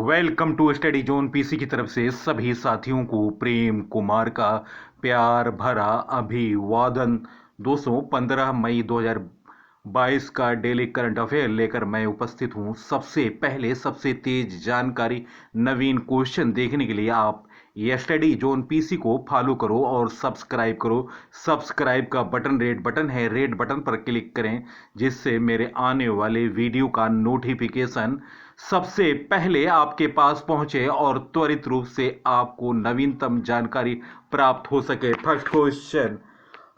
Welcome to Study Zone PC की तरफ से सभी साथियों को प्रेम कुमार का प्यार भरा अभिवादन। दोस्तों 15 मई 2022 का डेली करंट अफेयर लेकर मैं उपस्थित हूं। सबसे पहले सबसे तेज जानकारी नवीन क्वेश्चन देखने के लिए आप ये स्टडी जोन पीसी को फॉलो करो और सब्सक्राइब करो। सब्सक्राइब का बटन रेड बटन है, रेड बटन पर क्लिक करें जिससे मेरे आने वाले वीडियो का नोटिफिकेशन सबसे पहले आपके पास पहुंचे और त्वरित रूप से आपको नवीनतम जानकारी प्राप्त हो सके। फर्स्ट क्वेश्चन,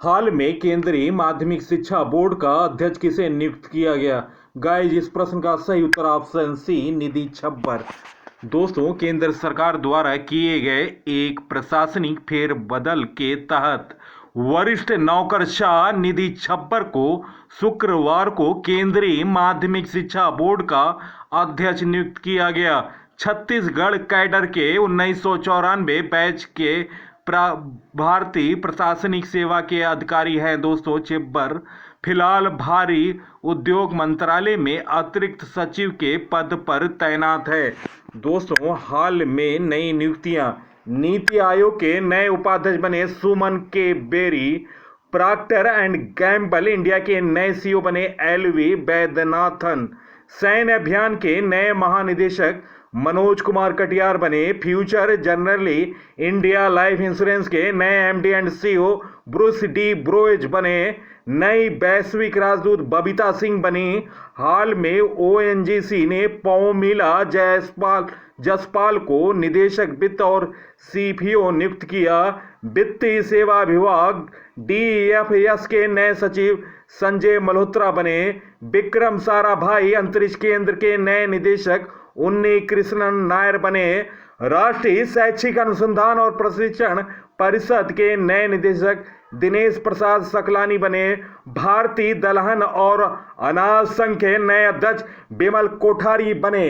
हाल में केंद्रीय माध्यमिक शिक्षा बोर्ड का अध्यक्ष किसे नियुक्त किया गया? गाइस, इस प्रश्न का सही उत्तर ऑप्शन सी, निधि छब्बर। दोस्तों, केंद्र सरकार द्वारा किए गए एक प्रशासनिक फेरबदल के तहत वरिष्ठ नौकरशाह निधि छब्बर को शुक्रवार को केंद्रीय माध्यमिक शिक्षा बोर्ड का अध्यक्ष नियुक्त किया गया। छत्तीसगढ़ कैडर के 1994 बैच के भारतीय प्रशासनिक सेवा के अधिकारी हैं। दोस्तों, छिब्बर फिलहाल भारी उद्योग मंत्रालय में अतिरिक्त सचिव के पद पर तैनात है। दोस्तों, हाल में नई नियुक्तियां, नीति आयोग के नए उपाध्यक्ष बने Suman K Bery. Procter and Gamble India के नए सीईओ बने एलवी वैद्यनाथन। सैन्य अभियान के नए महानिदेशक मनोज कुमार कटियार बने। Future Generali India Life Insurance के नए MD and CEO Bruce de Broize बने। नई वैश्विक राजदूत बबीता सिंह बनी। हाल में ओएनजीसी ने पौमिला जसपाल को निदेशक वित्त और सीपीओ नियुक्त किया। वित्तीय सेवा विभाग डीएफएस के नए सचिव संजय मल्होत्रा बने। विक्रम साराभाई अंतरिक्ष केंद्र के नए निदेशक उन्नी कृष्णन नायर बने। राष्ट्रीय शैक्षिक अनुसंधान और प्रशिक्षण परिषद के नए निदेशक दिनेश प्रसाद सकलानी बने। भारतीय दलहन और अनाज संघ के नए अध्यक्ष बिमल कोठारी बने।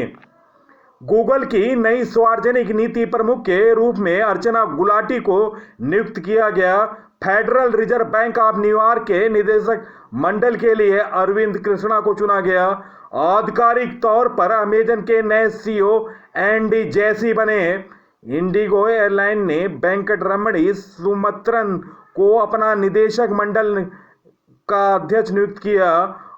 गूगल की नई सार्वजनिक नीति प्रमुख के रूप में अर्चना गुलाटी को नियुक्त किया गया। Federal reserve bank of New York के निदेशक मंडल के लिए अरविंद कृष्णा को चुना गया। आधिकारिक तौर पर अमेजन के नए सीईओ एंडी जैसी बने। इंडिगो एयरलाइन ने वेंकट रमणी सुमत्रन को अपना निदेशक मंडल का अध्यक्ष नियुक्त किया।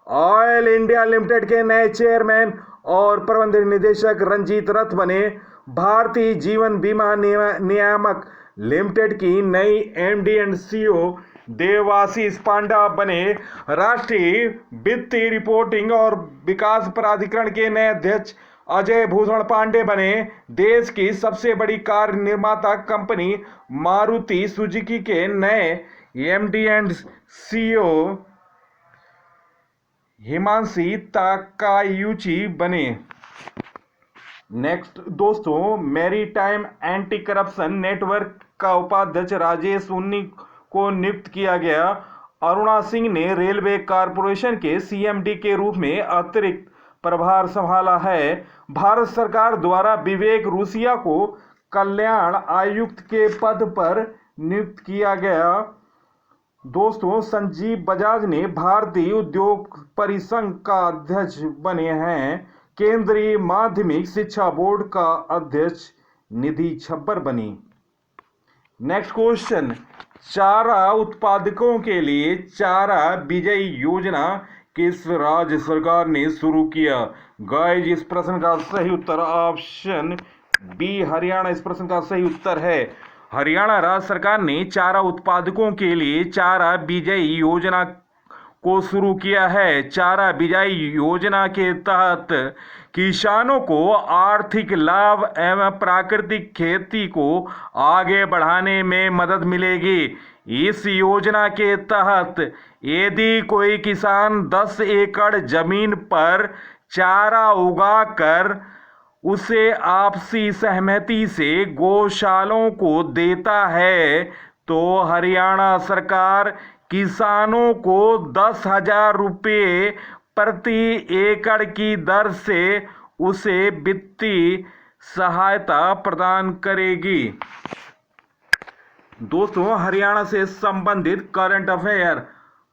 ऑयल इंडिया लिमिटेड के नए चेयरमैन और प्रबंध निदेशक रंजीत रथ बने। भारतीय जीवन बीमा नियामक लिमिटेड की नई एमडी एंड सीईओ देवाशीष पांडा बने। राष्ट्रीय वित्तीय रिपोर्टिंग और विकास प्राधिकरण के नए अध्यक्ष अजय भूषण पांडे बने। देश की सबसे बड़ी कार निर्माता कंपनी मारुति सुजुकी के नए एमडी एंड सीईओ हिमांशी ताकायुची बने। नेक्स्ट दोस्तों, मैरीटाइम एंटी करप्शन नेटवर्क का उपाध्यक्ष राजेश उन्नी को नियुक्त किया गया। अरुणा सिंह ने रेलवे कॉरपोरेशन के सीएमडी के रूप में अतिरिक्त प्रभार संभाला है। भारत सरकार द्वारा विवेक रूसिया को कल्याण आयुक्त के पद पर नियुक्त किया गया। दोस्तों, संजीव बजाज ने भारतीय उद्योग परिसंघ का अध्यक्ष बने हैं। केंद्रीय माध्यमिक शिक्षा बोर्ड का अध्यक्ष निधि छब्बर बनी। नेक्स्ट क्वेश्चन, चारा उत्पादकों के लिए चारा विजय योजना किस राज्य सरकार ने शुरू किया? गाइस, इस प्रश्न का सही उत्तर ऑप्शन बी, हरियाणा इस प्रश्न का सही उत्तर है। हरियाणा राज्य सरकार ने चारा उत्पादकों के लिए चारा विजय योजना को शुरू किया है। चारा विजय योजना के तहत किसानों को आर्थिक लाभ एवं प्राकृतिक खेती को आगे बढ़ाने में मदद मिलेगी। इस योजना के तहत यदि कोई किसान 10 एकड़ जमीन पर चारा उगाकर उसे आपसी सहमति से गौशालों को देता है तो हरियाणा सरकार किसानों को 10,000 रुपये प्रति एकड़ की दर से उसे वित्तीय सहायता प्रदान करेगी। दोस्तों, हरियाणा से संबंधित करंट अफेयर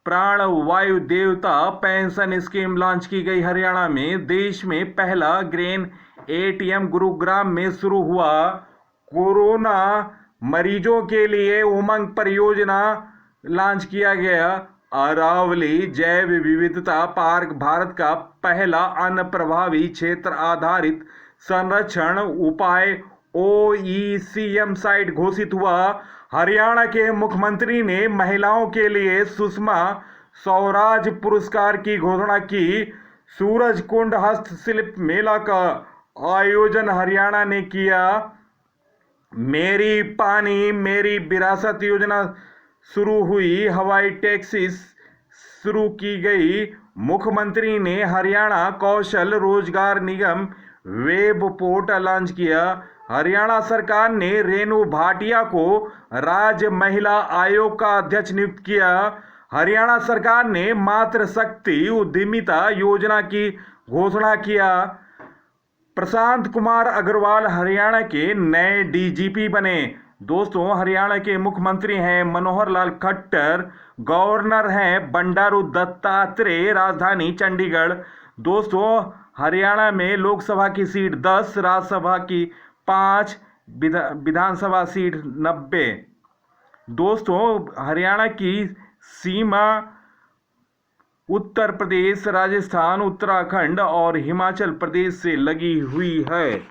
प्राण वायु देवता पेंशन स्कीम लॉन्च की गई हरियाणा में। देश में पहला ग्रेन एटीएम गुरुग्राम में शुरू हुआ। कोरोना मरीजों के लिए उमंग परियोजना लॉन्च किया गया। अरावली जैव विविधता पार्क भारत का पहला अन्न प्रभावी क्षेत्र आधारित संरक्षण उपाय ओईसीएम साइट घोषित हुआ। हरियाणा के मुख्यमंत्री ने महिलाओं के लिए सुषमा स्वराज पुरस्कार की घोषणा की। सूरजकुंड हस्तशिल्प मेला का आयोजन हरियाणा ने किया। मेरी पानी मेरी विरासत योजना शुरू हुई। हवाई टैक्सी शुरू की गई। मुख्यमंत्री ने हरियाणा कौशल रोजगार निगम वेब पोर्टल लॉन्च किया। हरियाणा सरकार ने रेणु भाटिया को राज्य महिला आयोग का अध्यक्ष नियुक्त किया। हरियाणा सरकार ने मातृशक्ति उद्यमिता योजना की घोषणा किया। प्रशांत कुमार अग्रवाल हरियाणा के नए डीजीपी बने। दोस्तों, हरियाणा के मुख्यमंत्री हैं मनोहर लाल खट्टर, गवर्नर हैं बंडारू दत्तात्रेय, राजधानी चंडीगढ़। दोस्तों, हरियाणा में लोकसभा की सीट 10, राज्यसभा की 5, विधानसभा सीट 90। दोस्तों, हरियाणा की सीमा उत्तर प्रदेश, राजस्थान, उत्तराखंड और हिमाचल प्रदेश से लगी हुई है।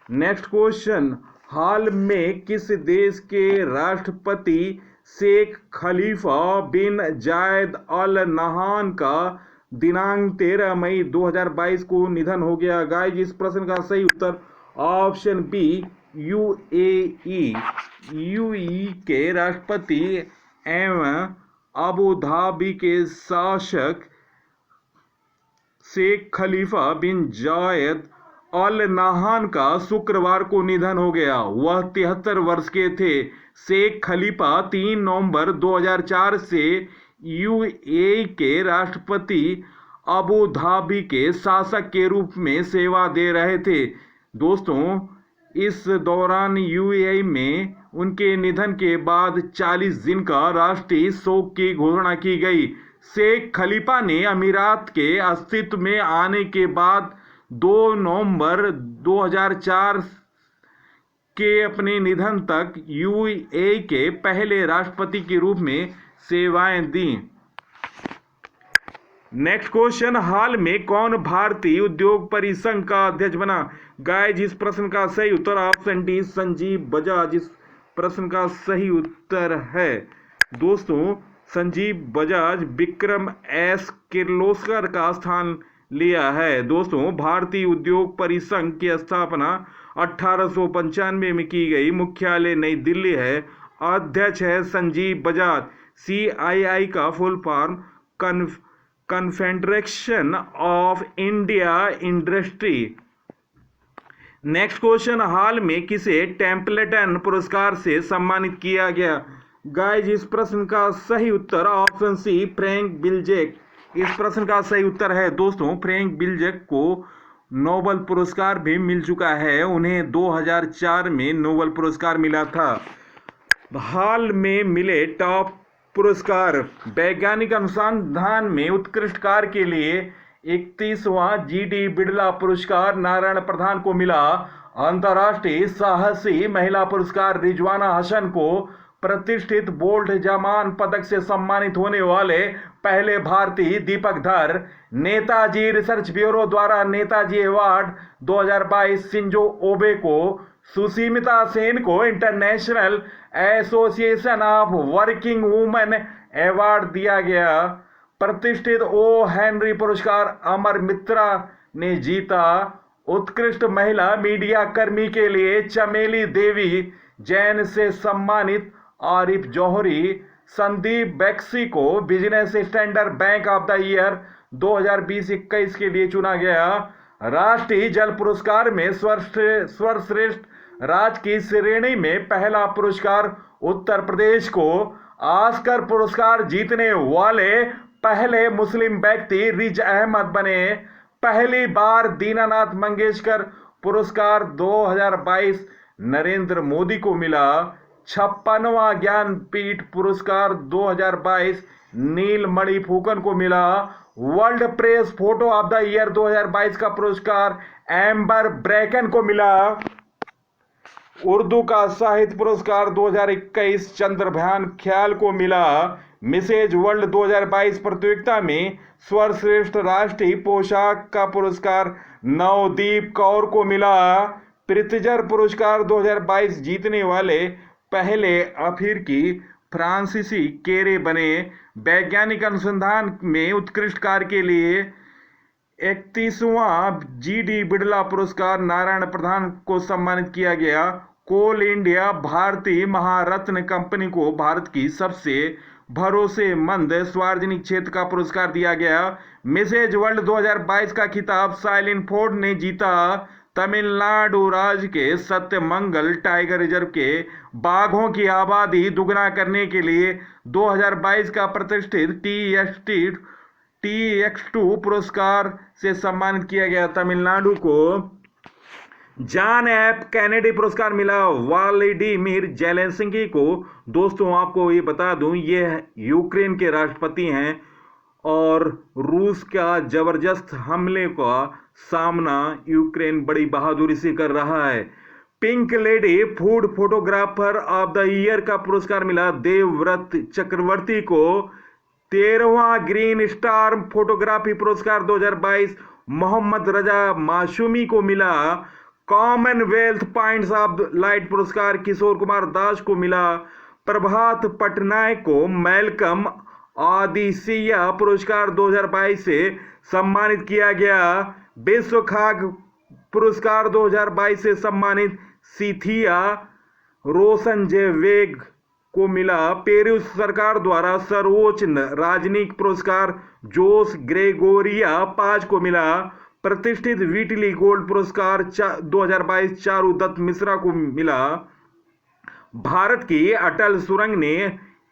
नेक्स्ट क्वेश्चन, हाल में किस देश के राष्ट्रपति शेख खलीफा बिन जायद अल नहान का दिनांक 13 मई 2022 को निधन हो गया? गाइस, इस प्रश्न का सही उत्तर ऑप्शन बी यूएई। यूएई के राष्ट्रपति एवं अबू धाबी के शासक शेख खलीफा बिन जायद अल नहान का शुक्रवार को निधन हो गया। वह 73 वर्ष के थे। शेख खलीफा 3 नवंबर 2004 से यूएई के राष्ट्रपति अबू धाबी के शासक के रूप में सेवा दे रहे थे। दोस्तों, इस दौरान यूएई में उनके निधन के बाद 40 दिन का राष्ट्रीय शोक की घोषणा की गई। शेख खलीफा ने अमीरात के अस्तित्व में आने के बाद 2 नवंबर 2004 के अपने निधन तक यूएई के पहले राष्ट्रपति के रूप में सेवाएं दी। नेक्स्ट क्वेश्चन, हाल में कौन भारतीय उद्योग परिसंघ का अध्यक्ष बना? गाइस, इस प्रश्न का सही उत्तर ऑप्शन डी संजीव बजाज इस प्रश्न का सही उत्तर है। दोस्तों, संजीव बजाज विक्रम एस किर्लोस्कर का स्थान लिया है। दोस्तों, भारतीय उद्योग परिसंघ की स्थापना 1895 में की गई। मुख्यालय नई दिल्ली है। अध्यक्ष है संजीव बजाज। CII का full form Confederation of India Industry. Next question, हाल में किसे टेम्पलेटन पुरस्कार से सम्मानित किया गया? गाइस, इस प्रश्न का सही उत्तर ऑप्शन सी फ्रैंक बिलजेक इस प्रश्न का सही उत्तर है। दोस्तों, फ्रैंक बिलजेक को नोबेल पुरस्कार भी मिल चुका है। उन्हें 2004 में नोबेल पुरस्कार मिला था। हाल में मिले टॉप पुरस्कार, वैज्ञानिक अनुसंधान में उत्कृष्ट कार्य के लिए 31वां GD बिड़ला पुरस्कार नारायण प्रधान को मिला। अंतर्राष्ट्रीय साहसी महिला पुरस्कार रिजवाना हसन को प्रतिष्ठित बोल्ट जमान पदक से सम्मानित होने वाले पहले भारतीय दीपक धर। नेताजी रिसर्च ब्यूरो द्वारा नेताजी अवार्ड 2022 शिंजो ओबे को। सुष्मिता सेन को international association of working women award दिया गया। प्रतिष्ठित ओ हेनरी पुरस्कार अमर मित्रा ने जीता। उत्कृष्ट महिला मीडिया कर्मी के लिए चमेली देवी जैन से सम्मानित आरिफ जौहरी। संदीप बैक्सी को business standard bank of the year 2020-21 के लिए चुना गया। राष्ट्रीय जल पुरस्कार में सर्वश्रेष्ठ राज्य की श्रेणी में पहला पुरस्कार उत्तर प्रदेश को। ऑस्कर पुरस्कार जीतने वाले पहले मुस्लिम व्यक्ति रिज अहमद बने। पहली बार दीनानाथ मंगेशकर पुरस्कार 2022 नरेंद्र मोदी को मिला। 56वां ज्ञानपीठ पुरस्कार 2022 नीलमणि फूकन को मिला world press photo of the year 2022 का पुरस्कार एम्बर ब्रेकन को मिला। उर्दू का साहित्य पुरस्कार 2021 चंद्रभान ख्याल को मिला। मिसेज वर्ल्ड 2022 प्रतियोगिता में सर्वश्रेष्ठ राष्ट्रीय पोशाक का पुरस्कार नवदीप कौर को मिला। प्रित्जर पुरस्कार 2022 जीतने वाले पहले अफ्रीकी फ्रांसीसी केरे बने। वैज्ञानिक अनुसंधान में उत्कृष्ट कार्य के लिए 31वां जीडी बिड़ला पुरस्कार नारायण प्रधान को सम्मानित किया गया। कोल इंडिया भारतीय महारत्न कंपनी को भारत की सबसे भरोसेमंद सार्वजनिक क्षेत्र का पुरस्कार दिया गया। मिसेज वर्ल्ड 2022 का खिताब साइलिन फोर्ड ने जीता। तमिलनाडु राज्य के सत्यमंगल टाइगर रिजर्व के बाघों की आबादी दुगना करने के लिए 2022 का प्रतिष्ठित TX2 पुरस्कार से सम्मानित किया गया। तमिलनाडु को जॉन एफ कैनेडी पुरस्कार मिला। व्लादिमीर जेलेंस्की को, दोस्तों आपको ये बता दूं, ये यूक्रेन के राष्ट्रपति हैं और रूस का जबरदस्त हमले का सामना यूक्रेन बड़ी बहादुरी से कर रहा है। Pink lady food photographer of the year का पुरस्कार मिला देवव्रत चक्रवर्ती को। 13वां ग्रीन स्टार फोटोग्राफी पुरस्कार 2022 मोहम्मद रजा मासूमी को मिला। कॉमनवेल्थ पॉइंट्स ऑफ लाइट पुरस्कार किशोर कुमार दास को मिला। प्रभात पटनायक को मैल्कम ऑडिसिया पुरस्कार 2022 से सम्मानित किया गया। विश्व खाद्य पुरस्कार 2022 से सम्मानित सीथिया रोसनजेवेग को मिला। पेरू सरकार द्वारा सर्वोच्च राजनीतिक पुरस्कार जोस ग्रेगोरिया पाज को मिला। प्रतिष्ठित वीटिली गोल्ड पुरस्कार 2022 चारू दत्त मिश्रा को मिला। भारत की अटल सुरंग ने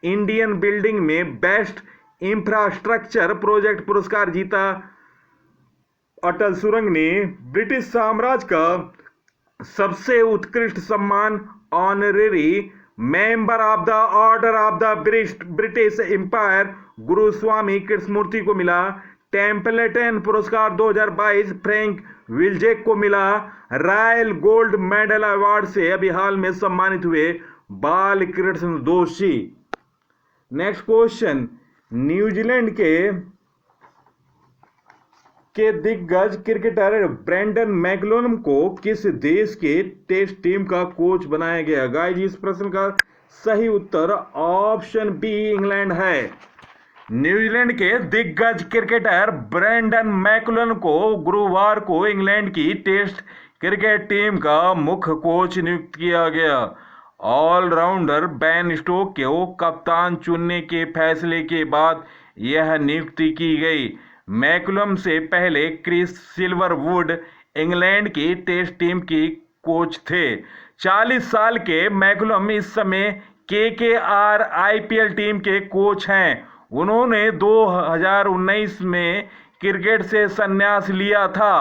इंडियन बिल्डिंग में बेस्ट इंफ्रास्ट्रक्चर प्रोजेक्ट पुरस्कार जीता। अटल सुरंग ने ब्रिटिश साम्राज्य का सबसे उत्कृष्ट सम्मान honorary member of the Order of the British Empire Guruswamy Krishnamurthy को मिला। टेम्पलेटन पुरस्कार 2022 फ्रैंक विल्जेक को मिला। रॉयल गोल्ड मेडल अवार्ड से अभी हाल में सम्मानित हुए बालकृष्ण दोषी। नेक्स्ट क्वेश्चन, न्यूजीलैंड के दिग्गज क्रिकेटर ब्रेंडन मैकलम को किस देश के टेस्ट टीम का कोच बनाया गया? गाइस, इस प्रश्न का सही उत्तर ऑप्शन बी इंग्लैंड है। न्यूजीलैंड के दिग्गज क्रिकेटर ब्रेंडन मैकलम को गुरुवार को इंग्लैंड की टेस्ट क्रिकेट टीम का मुख्य कोच नियुक्त किया गया। ऑलराउंडर बेन स्टोक्स को कप्तान चुनने के फैसले के बाद यह नियुक्ति की गई। मैकलम से पहले क्रिस सिल्वरवुड इंग्लैंड की टेस्ट टीम की कोच थे। 40 साल के मैकलम इस समय KKR IPL टीम के कोच हैं। उन्होंने 2019 में क्रिकेट से संन्यास लिया था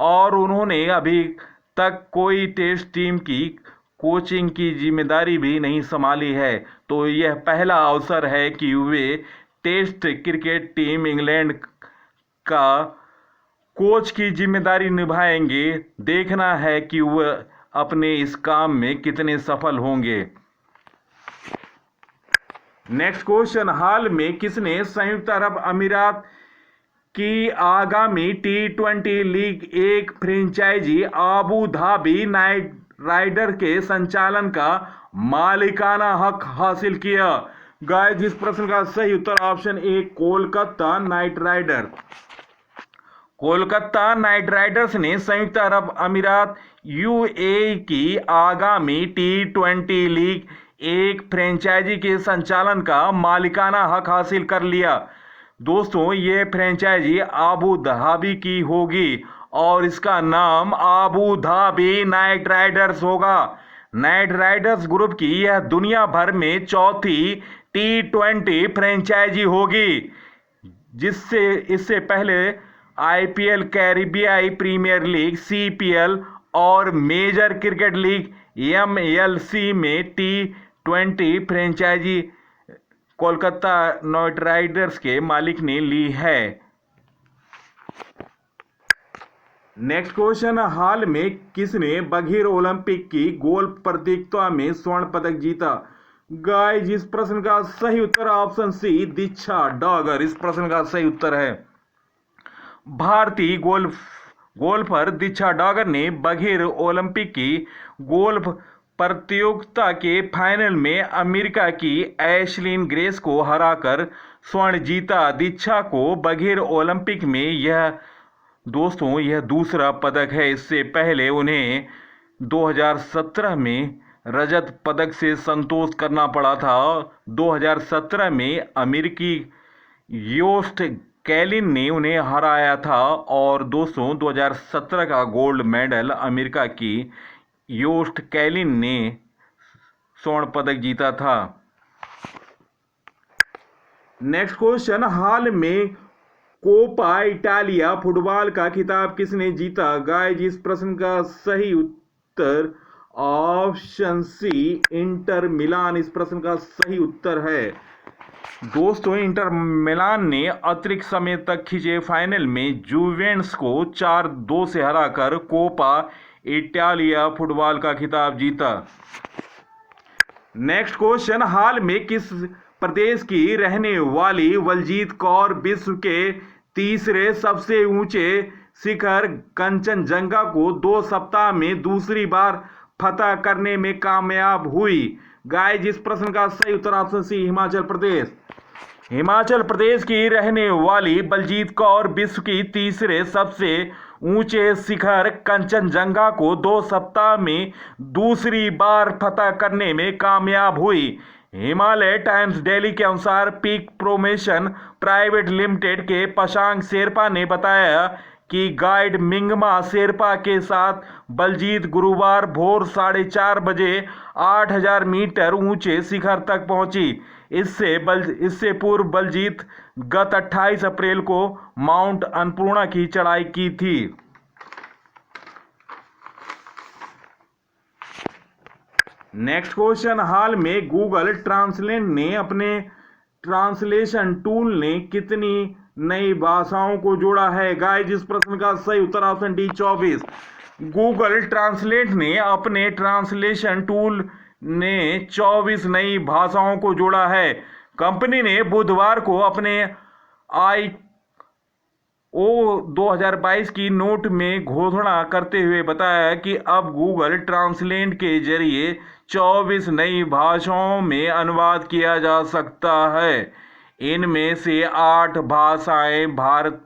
और उन्होंने अभी तक कोई टेस्ट टीम की कोचिंग की जिम्मेदारी भी नहीं संभाली है। तो यह पहला अवसर है कि वे टेस्ट क्रिकेट टीम इंग्लैंड का कोच की जिम्मेदारी निभाएंगे। देखना है कि वह अपने इस काम में कितने सफल होंगे। नेक्स्ट क्वेश्चन, हाल में किसने संयुक्त अरब अमीरात की आगामी T20 लीग एक franchise Abu Dhabi Knight Rider के संचालन का मालिकाना हक हासिल किया? गाइस, इस प्रश्न का सही उत्तर option A Kolkata Knight Rider. Kolkata Knight Riders ने संयुक्त अरब अमीरात UAE की आगामी T20 लीग एक फ्रेंचाइजी के संचालन का मालिकाना हक हासिल कर लिया। दोस्तों, ये फ्रेंचाइजी आबू धाबी की होगी और इसका नाम आबू धाबी नाइट राइडर्स होगा। नाइट राइडर्स ग्रुप की यह दुनिया भर में चौथी T20 फ्रेंचाइजी होगी, जिससे इससे पहले IPL, कैरिबियाई प्रीमियर लीग CPL और मेजर क्रिकेट लीग MLC में T20 franchise Kolkata Knight Riders के मालिक ने ली है। नेक्स्ट क्वेश्चन, हाल में किसने बघेर ओलंपिक की गोल्फ प्रतियोगिता में स्वर्ण पदक जीता? गाइस, इस प्रश्न का सही उत्तर ऑप्शन सी, दीक्षा डागर इस प्रश्न का सही उत्तर है। भारतीय गोल्फर दीक्षा डागर ने बघेर ओलंपिक की गोल्फ प्रतियोगिता के फाइनल में अमेरिका की एशलिन ग्रेस को हराकर स्वर्ण जीता। दीक्षा को बघेर ओलंपिक में यह दूसरा पदक है। इससे पहले उन्हें 2017 में रजत पदक से संतोष करना पड़ा था। 2017 में अमेरिकी योस्ट कैलिन ने उन्हें हराया था और 2017 का गोल्ड मेडल अमेरिका की योस्ट कैलिन ने स्वर्ण पदक जीता था। नेक्स्ट क्वेश्चन, हाल में कोपा इटालिया फुटबॉल का खिताब किसने जीता? गाइस, इस प्रश्न का सही उत्तर ऑप्शन सी, इंटर मिलान इस प्रश्न का सही उत्तर है। दोस्तों, इंटर मिलान ने अतिरिक्त समय तक खिंचे फाइनल में जुवेंटस को 4-2 से हराकर कोपा इटालिया फुटबॉल का खिताब जीता। नेक्स्ट क्वेश्चन, हाल में किस प्रदेश की रहने वाली बलजीत कौर विश्व के तीसरे सबसे ऊंचे शिखर कंचनजंगा को 2 सप्ताह में दूसरी बार फतह करने में कामयाब हुई? गाइस, इस प्रश्न का सही उत्तर ऑप्शन सी, हिमाचल प्रदेश। हिमाचल प्रदेश की रहने वाली बलजीत कौर विश्व की तीसरे सबसे ऊंचे शिखर कंचनजंगा को 2 सप्ताह में दूसरी बार फतह करने में कामयाब हुई। हिमालय टाइम्स दिल्ली के अनुसार पीक प्रोमोशन प्राइवेट लिमिटेड के पशांग शेरपा ने बताया कि गाइड मिंगमा शेरपा के साथ बलजीत गुरुवार भोर 4:30 बजे 8000 मीटर ऊंचे शिखर तक पहुंची। इससे पूर्व बलजीत गत 28 अप्रैल को माउंट अन्नपूर्णा की चढ़ाई की थी। नेक्स्ट क्वेश्चन, हाल में गूगल ट्रांसलेट ने अपने ट्रांसलेशन टूल ने कितनी नई भाषाओं को जोड़ा है? गाइस, इस प्रश्न का सही उत्तर ऑप्शन डी, 24। गूगल ट्रांसलेट ने अपने ट्रांसलेशन टूल ने 24 नई भाषाओं को जोड़ा है। कंपनी ने बुधवार को अपने IO 2022 की नोट में घोषणा करते हुए बताया कि अब गूगल ट्रांसलेट के जरिए 24 नई भाषाओं में अनुवाद किया जा सकता है। इनमें से 8 भाषाएं भारत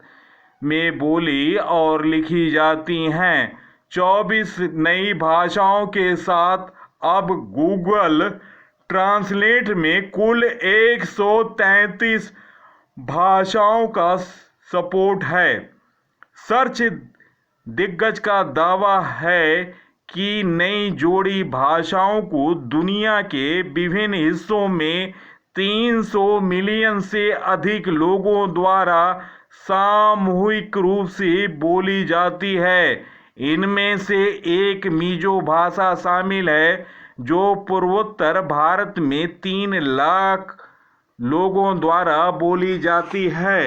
में बोली और लिखी जाती हैं। 24 नई भाषाओं के साथ अब गूगल ट्रांसलेट में कुल 133 भाषाओं का सपोर्ट है। सर्च दिग्गज का दावा है कि नई जोड़ी भाषाओं को दुनिया के विभिन्न हिस्सों में 300 मिलियन से अधिक लोगों द्वारा सामूहिक रूप से बोली जाती है। इनमें से एक मिजो भाषा शामिल है जो पूर्वोत्तर भारत में 3 लाख लोगों द्वारा बोली जाती है।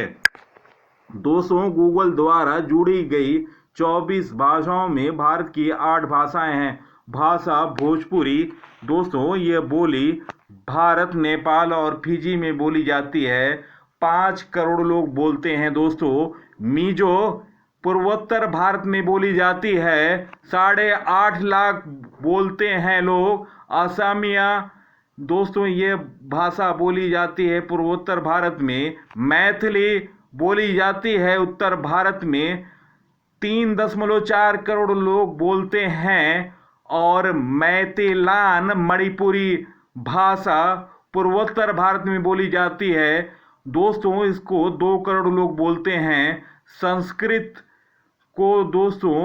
दोस्तों, गूगल द्वारा जुड़ी गई 24 भाषाओं में भारत की 8 भाषाएं हैं। भाषा भोजपुरी, दोस्तों ये बोली भारत, नेपाल और फिजी में बोली जाती है। 5 करोड़ लोग बोलते हैं। दोस्तों, मिजो पूर्वोत्तर भारत में बोली जाती है। 8.5 लाख बोलते हैं लोग। असमिया, दोस्तों ये भाषा बोली जाती है पूर्वोत्तर भारत में। मैथिली बोली जाती है उत्तर भारत में। 3.4 करोड़ लोग बोलते हैं। और मैतेलान मणिपुरी भाषा पूर्वोत्तर भारत में बोली जाती है। दोस्तों, इसको 2 करोड़ लोग बोलते हैं। संस्कृत को दोस्तों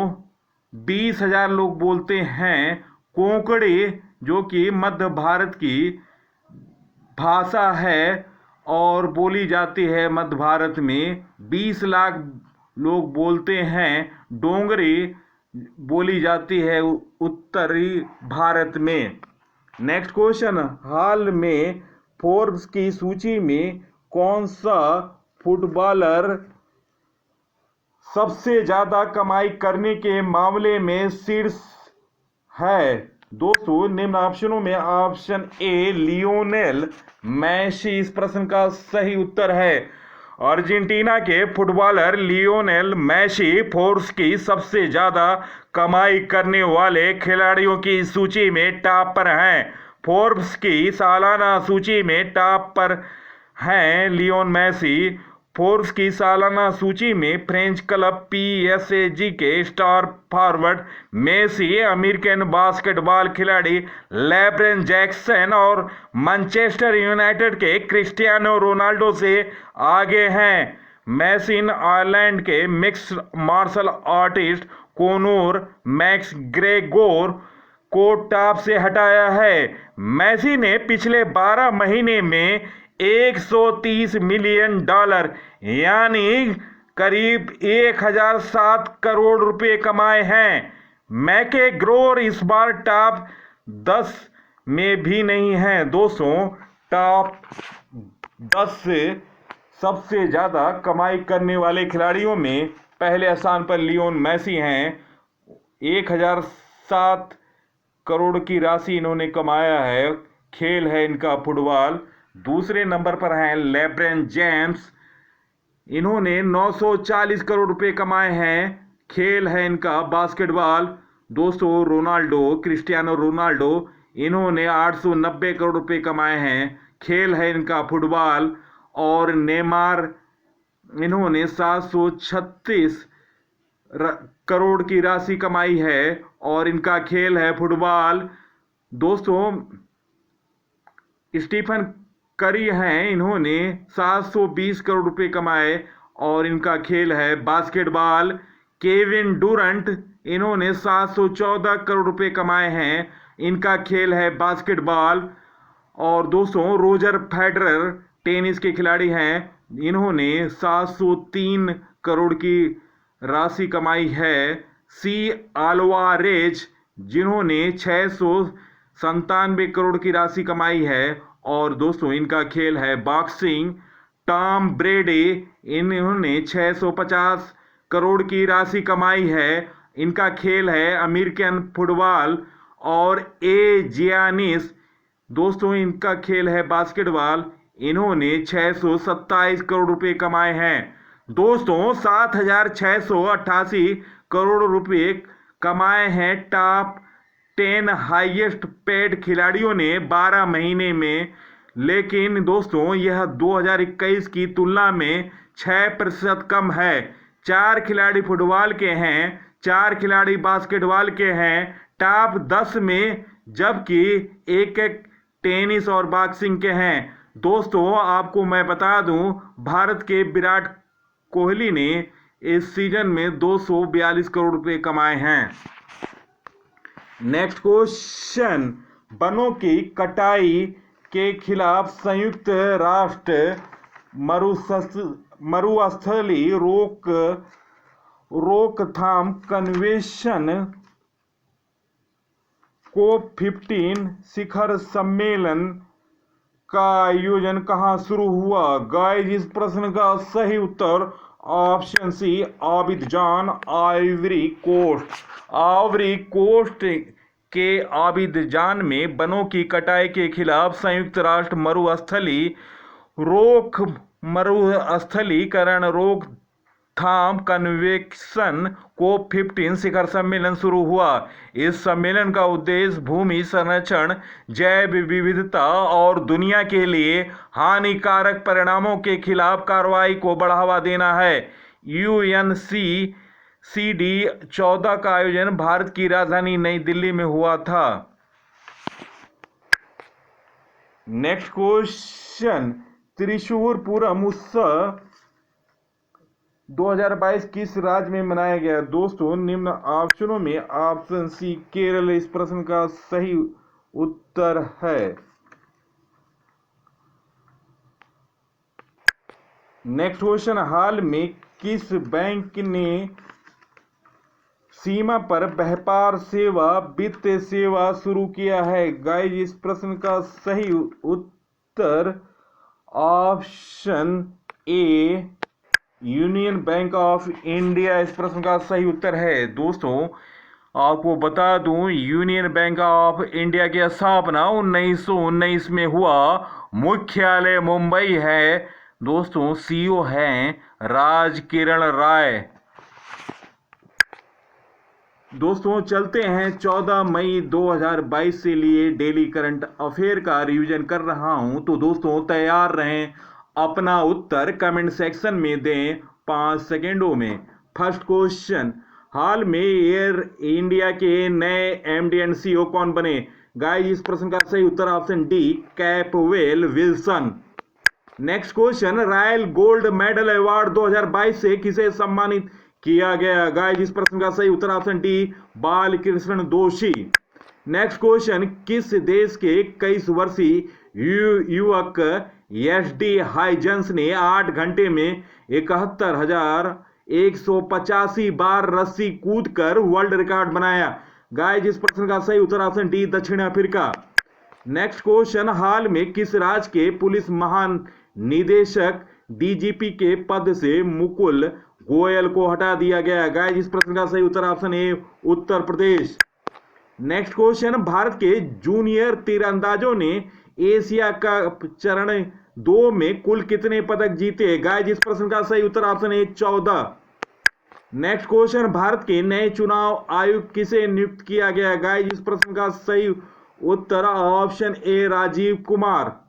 20,000 लोग बोलते हैं। कोंकणी, जो कि मध्य भारत की भाषा है और बोली जाती है मध्य भारत में, 20 लाख लोग बोलते हैं। डोंगरी बोली जाती है उत्तरी भारत में। नेक्स्ट क्वेश्चन, हाल में फोर्ब्स की सूची में कौन सा फुटबॉलर सबसे ज्यादा कमाई करने के मामले में शीर्ष है? दोस्तों निम्न ऑप्शनों में ऑप्शन ए लियोनेल मेसी इस प्रश्न का सही उत्तर है। अर्जेंटीना के फुटबॉलर लियोनेल मेसी फोर्ब्स की सबसे ज्यादा कमाई करने वाले खिलाड़ियों की सूची में टॉप पर हैं। फोर्ब्स की सालाना सूची में टॉप पर हैं लियोन मेसी। फोर्ब्स की सालाना सूची में फ्रेंच क्लब पीएसजी के star forward Messi, American basketball खिलाड़ी लेब्रन जैक्सन और मैनचेस्टर यूनाइटेड के क्रिस्टियानो रोनाल्डो से आगे हैं। मेसी आयरलैंड के mixed martial artist Conor McGregor को टॉप से हटाया है। मेसी ने पिछले 12 महीने में $130 मिलियन यानी करीब 1007 करोड़ रुपए कमाए हैं। मैकेग्रोर इस बार टॉप 10 में भी नहीं है। दोस्तों टॉप 10 से सबसे ज्यादा कमाई करने वाले खिलाड़ियों में पहले स्थान पर लियोन मेसी हैं। 1007 करोड़ की राशि इन्होंने कमाया है। खेल है इनका फुटबॉल। दूसरे नंबर पर हैं लेब्रन जेम्स, इन्होंने 940 करोड़ रुपए कमाए हैं। खेल है इनका बास्केटबॉल। दोस्तों रोनाल्डो, क्रिस्टियानो रोनाल्डो, इन्होंने 890 करोड़ रुपए कमाए हैं। खेल है इनका फुटबॉल। और नेमार, इन्होंने 736 करोड़ की राशि कमाई है और इनका खेल है फुटबॉल। दोस्तों स्टीफन करी हैं, इन्होंने 720 करोड़ रुपए कमाए और इनका खेल है बास्केटबॉल। केविन डुरंट, इन्होंने 714 करोड़ रुपए कमाए हैं, इनका खेल है बास्केटबॉल। और दोस्तों रोजर फेडरर टेनिस के खिलाड़ी हैं, इन्होंने 703 करोड़ की राशि कमाई है। सी अल्वारेज, जिन्होंने 697 करोड़ की राशि कमाई है और दोस्तों इनका खेल है बॉक्सिंग। टॉम ब्रेडी, इन्होंने 650 करोड़ की राशि कमाई है, इनका खेल है अमेरिकन फुटबॉल। और जियानिस, दोस्तों इनका खेल है बास्केटबॉल, इन्होंने 627 करोड़ रुपए कमाए हैं। दोस्तों 7688 करोड़ रुपए कमाए हैं टॉप 10 हाईएस्ट पेड खिलाड़ियों ने 12 महीने में। लेकिन दोस्तों यह 2021 की तुलना में 6% कम है। 4 खिलाड़ी फुटबॉल के हैं, 4 खिलाड़ी बास्केटबॉल के हैं टॉप 10 में, जबकि एक टेनिस और बॉक्सिंग के हैं। दोस्तों आपको मैं बता दूं, भारत के विराट कोहली ने इस सीजन में 242 करोड़ रुपए कमाए हैं। नेक्स्ट क्वेश्चन, वनों की कटाई के खिलाफ संयुक्त राष्ट्र मरुस्थली रोकथाम कन्वेंशन COP15 शिखर सम्मेलन का आयोजन कहां शुरू हुआ? गाइस इस प्रश्न का सही उत्तर option C Abidjan, Ivory Coast. Ivory Coast के आबिदजान में वनों की कटाई के खिलाफ संयुक्त राष्ट्र मरुस्थलीकरण रोकथाम कन्वेंशन COP15 शिखर सम्मेलन शुरू हुआ। इस सम्मेलन का उद्देश्य भूमि संरक्षण, जैव विविधता और दुनिया के लिए हानिकारक परिणामों के खिलाफ कार्रवाई को बढ़ावा देना है। UNCCD 14 का आयोजन भारत की राजधानी नई दिल्ली में हुआ था। नेक्स्ट क्वेश्चन, त्रिशूर पूरम उत्सव 2022 किस राज्य में मनाया गया? दोस्तों निम्न ऑप्शनों में ऑप्शन सी केरल इस प्रश्न का सही उत्तर है। नेक्स्ट क्वेश्चन, हाल में किस बैंक ने सीमा पर व्यापार सेवा वित्त सेवा शुरू किया है? गाइस इस प्रश्न का सही उत्तर उत्तर option A Union Bank of India इस प्रश्न का सही उत्तर है। दोस्तों आपको बता दूं, यूनियन बैंक ऑफ इंडिया की स्थापना 1919 में हुआ। मुख्यालय मुंबई है। दोस्तों सीईओ हैं राज किरण राय। दोस्तों चलते हैं 14 मई 2022 से लिए डेली करंट अफेयर का रिवीजन कर रहा हूं, तो दोस्तों तैयार रहें। अपना उत्तर कमेंट सेक्शन में दें 5 सेकेंडों में। फर्स्ट क्वेश्चन, हाल में एयर इंडिया के नए एमडी एंड सीईओ कौन बने? गाइस इस प्रश्न का सही उत्तर option D Capwell Wilson. Next question, Royal Gold Medal award 2022 से किसे सम्मानित किया गया? गाइस इस प्रश्न का सही उत्तर ऑप्शन डी बालकृष्ण दोषी। नेक्स्ट क्वेश्चन, किस देश के 21 वर्षीय युवक एसडी हाइजंस ने 8 घंटे में 71,185 बार रस्सी कूदकर वर्ल्ड रिकॉर्ड बनाया? गाइस इस प्रश्न का सही उत्तर ऑप्शन डी दक्षिण अफ्रीका। नेक्स्ट क्वेश्चन, हाल में किस राज्य के पुलिस महानिदेशक डीजीपी के पद से मुकुल गोयल को हटा दिया गया? गाइस इस प्रश्न का सही उत्तर option A Uttar Pradesh. Next question, Bharat के जूनियर तीरंदाजों ने एशिया कप चरण 2 में कुल कितने पदक जीते? गाइस इस प्रश्न का सही उत्तर option A 14। Next question, Bharat के नए चुनाव आयुक्त किसे नियुक्त किया गया? गाइस इस प्रश्न का सही उत्तर option A Rajiv Kumar.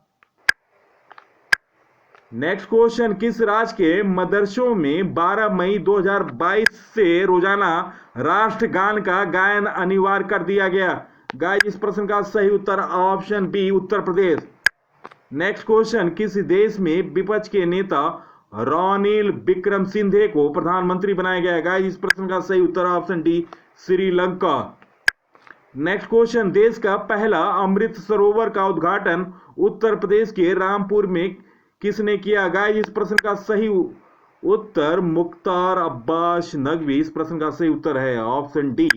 Next question, किस राज्य के मदरसों में 12 मई 2022 से रोजाना राष्ट्रगान का गायन अनिवार्य कर दिया गया? गाइस इस प्रश्न का सही उत्तर ऑप्शन बी उत्तर प्रदेश। नेक्स्ट क्वेश्चन, किस देश में विपक्ष के नेता रानिल विक्रमसिंघे को प्रधानमंत्री बनाया गया? गाइस इस प्रश्न का सही उत्तर option D Sri Lanka. Next question, देश का पहला अमृत सरोवर का उद्घाटन उत्तर प्रदेश के रामपुर में किसने किया? गाइस इस प्रश्न का सही उत्तर मुख्तार अब्बास नकवी इस प्रश्न का सही उत्तर है ऑप्शन डी।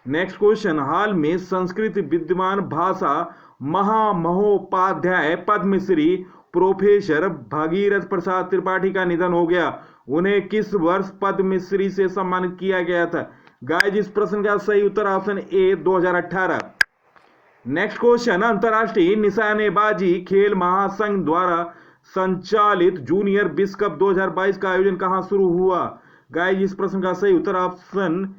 नेक्स्ट क्वेश्चन, हाल में संस्कृत विद्वान भाषा महामहोपाध्याय पद्मश्री प्रोफेसर भगीरथ प्रसाद त्रिपाठी का निधन हो गया। उन्हें किस वर्ष पद्मश्री से सम्मानित किया गया था? गाइस इस प्रश्न का सही उत्तर ऑप्शन ए 2018। नेक्स्ट क्वेश्चन, अंतरराष्ट्रीय निशानेबाजी खेल महासंघ द्वारा संचालित जूनियर विश्व कप 2022 का आयोजन कहां शुरू हुआ? गाइस इस प्रश्न का सही उत्तर ऑप्शन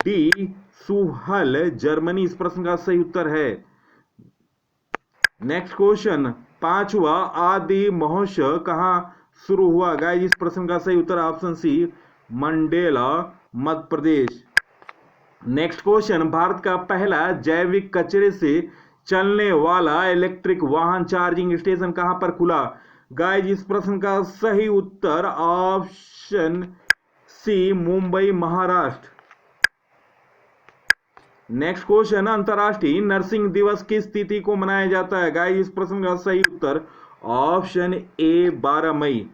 डी सुहल जर्मनी इस प्रश्न का सही उत्तर है। नेक्स्ट क्वेश्चन, 5वां आदि महोत्सव कहां शुरू हुआ? गाइस इस प्रश्न का सही उत्तर ऑप्शन सी Mandela Madhya Pradesh. Next question, Bharat का पहला जैविक कचरे से चलने वाला इलेक्ट्रिक वाहन चार्जिंग स्टेशन कहां पर खुला? गाइस इस प्रश्न का सही उत्तर option C Mumbai Maharashtra. Next question, अंतरराष्ट्रीय नर्सिंग दिवस किस तिथि को मनाया जाता है? गाइस इस प्रश्न का सही उत्तर ऑप्शन ए 12 मई।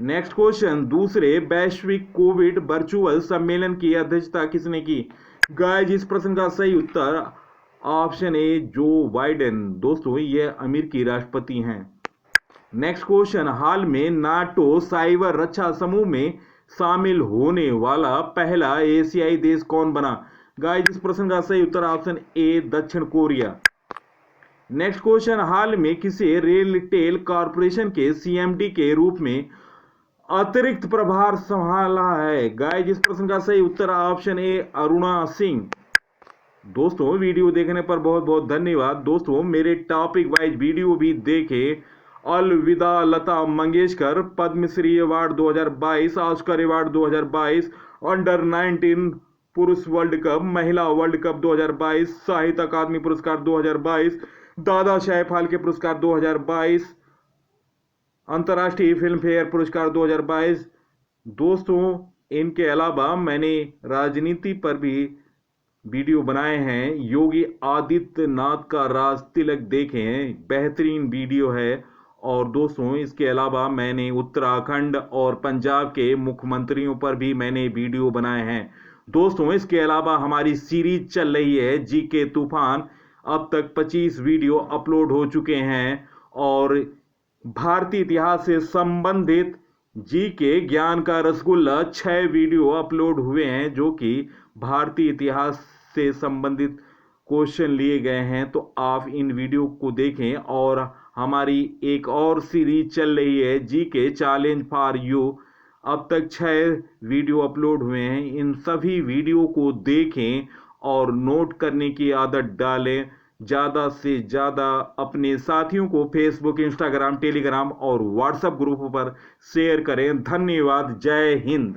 नेक्स्ट क्वेश्चन, दूसरे वैश्विक कोविड वर्चुअल सम्मेलन की अध्यक्षता किसने की? गाइस इस प्रश्न का सही उत्तर ऑप्शन ए जो बाइडेन। दोस्तों ये अमेरिकी राष्ट्रपति हैं। नेक्स्ट क्वेश्चन, हाल में नाटो साइबर रक्षा समूह में शामिल होने वाला पहला एशियाई देश कौन बना? गाइस इस प्रश्न का सही उत्तर ऑप्शन ए दक्षिण कोरिया। नेक्स्ट क्वेश्चन, हाल में किसे रेलटेल कॉर्पोरेशन के सीएमडी के रूप में अतिरिक्त प्रभार संभाला है? गाइस इस प्रश्न का सही उत्तर ऑप्शन ए अरुणा सिंह। दोस्तों वीडियो देखने पर बहुत बहुत धन्यवाद। दोस्तों मेरे टॉपिक वाइज वीडियो भी देखें। अलविदा Lata Mangeshkar Padma Shri award 2022, Oscar award 2022, under 19 पुरुष वर्ल्ड कप, महिला वर्ल्ड कप 2022, साहित्य अकादमी पुरस्कार 2022, दादा साहेब फाल्के पुरस्कार 2022, अंतर्राष्ट्रीय फिल्म फेयर पुरस्कार 2022। दोस्तों इनके अलावा मैंने राजनीति पर भी वीडियो बनाए हैं। योगी आदित्यनाथ का राज तिलक देखें, बेहतरीन वीडियो है। और दोस्तों इसके अलावा मैंने उत्तराखंड और पंजाब के मुख्यमंत्रियों पर भी मैंने वीडियो बनाए हैं। दोस्तों इसके अलावा हमारी सीरीज चल रही है जीके तूफान। अब तक 25 वीडियो अपलोड हो चुके हैं और भारतीय इतिहास से संबंधित जी के ज्ञान का रसगुल्ला 6 वीडियो अपलोड हुए हैं, जो कि भारतीय इतिहास से संबंधित क्वेश्चन लिए गए हैं। तो आप इन वीडियो को देखें। और हमारी एक और सीरीज चल रही है जी के चैलेंज फॉर यू। अब तक 6 वीडियो अपलोड हुए हैं। इन सभी वीडियो को देखें और नोट करने की आदत डालें। ज़्यादा से ज़्यादा अपने साथियों को फेसबुक, इंस्टाग्राम, टेलीग्राम और व्हाट्सएप ग्रुप पर शेयर करें। धन्यवाद। जय हिंद।